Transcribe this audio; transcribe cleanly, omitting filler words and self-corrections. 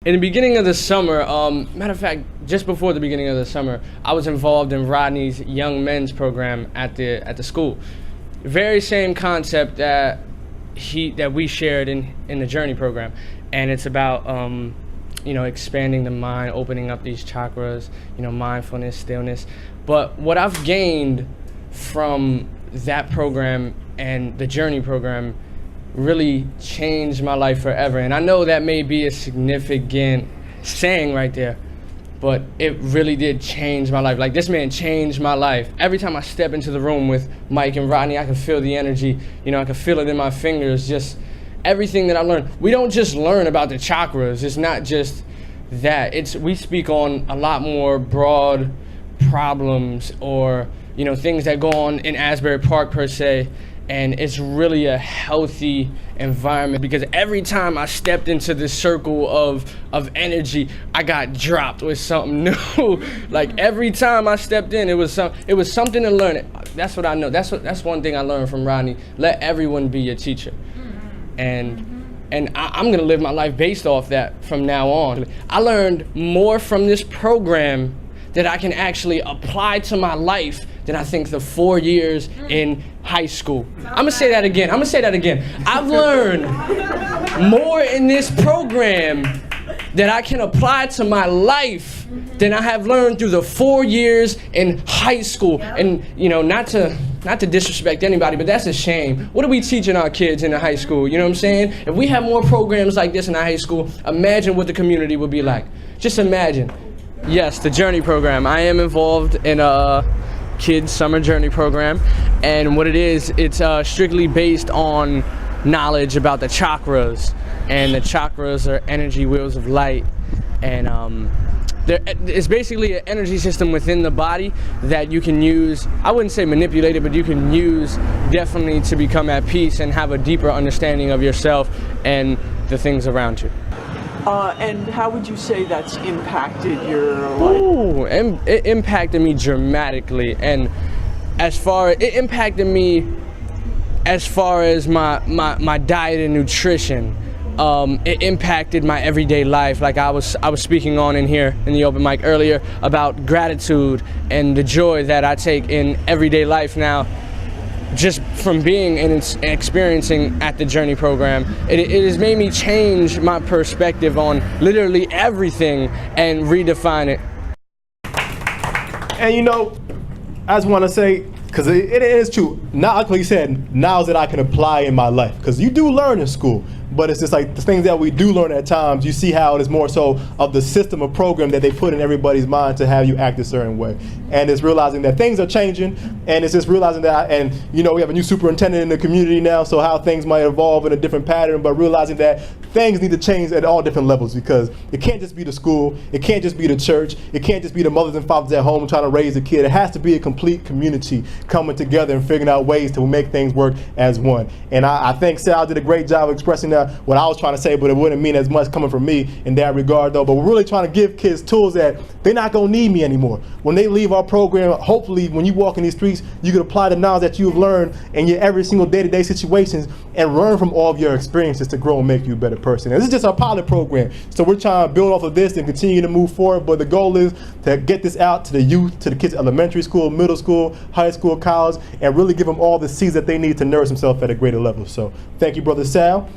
In the beginning of the summer, matter of fact, just before the beginning of the summer, I was involved in Rodney's Young Men's program at the school. Very same concept that we shared in the Journey program, and it's about expanding the mind, opening up these chakras, mindfulness, stillness. But what I've gained from that program and the Journey program really changed my life forever. And I know that may be a significant saying right there, but it really did change my life. Like, this man changed my life. Every time I step into the room with Mike and Rodney, I can feel the energy. I can feel it in my fingers. Just everything that I learned. We don't just learn about the chakras. It's not just that. We speak on a lot more broad problems or things that go on in Asbury Park per se. And it's really a healthy environment, because every time I stepped into this circle of energy, I got dropped with something new. Like, every time I stepped in, it was something to learn. That's what I know. That's one thing I learned from Rodney. Let everyone be your teacher. And I'm gonna live my life based off that from now on. I learned more from this program that I can actually apply to my life than I think the 4 years in high school. I'm gonna say that again. I've learned more in this program that I can apply to my life than I have learned through the 4 years in high school. And not to disrespect anybody, but that's a shame. What are we teaching our kids in the high school? You know what I'm saying? If we have more programs like this in our high school, imagine what the community would be like. Just imagine. Yes, the Journey program. I am involved in a kids summer Journey program, and what it is, it's strictly based on knowledge about the chakras, and the chakras are energy wheels of light, and it's basically an energy system within the body that you can use. I wouldn't say manipulate it, but you can use definitely to become at peace and have a deeper understanding of yourself and the things around you. And how would you say that's impacted your life? Ooh, it impacted me dramatically, and it impacted me as far as my diet and nutrition. It impacted my everyday life. Like I was speaking on in here in the open mic earlier about gratitude and the joy that I take in everyday life now, just from being and experiencing at the Journey program. It has made me change my perspective on literally everything and redefine it. And I just want to say, because it is true, now, like you said, now that I can apply in my life, because you do learn in school, but it's just like the things that we do learn at times, you see how it is more so of the system of program that they put in everybody's mind to have you act a certain way. And it's realizing that things are changing, and it's just realizing that, and we have a new superintendent in the community now, so how things might evolve in a different pattern, but realizing that things need to change at all different levels, because it can't just be the school, it can't just be the church, it can't just be the mothers and fathers at home trying to raise a kid. It has to be a complete community coming together and figuring out ways to make things work as one. And I think Sal did a great job of expressing what I was trying to say, but it wouldn't mean as much coming from me in that regard though. But we're really trying to give kids tools that they're not gonna need me anymore. When they leave our program, hopefully when you walk in these streets, you can apply the knowledge that you've learned in your every single day-to-day situations and learn from all of your experiences to grow and make you a better person. And this is just our pilot program. So we're trying to build off of this and continue to move forward, but the goal is to get this out to the youth, to the kids elementary school, middle school, high school, college, and really give them all the seeds that they need to nourish themselves at a greater level. So thank you, Brother Sal.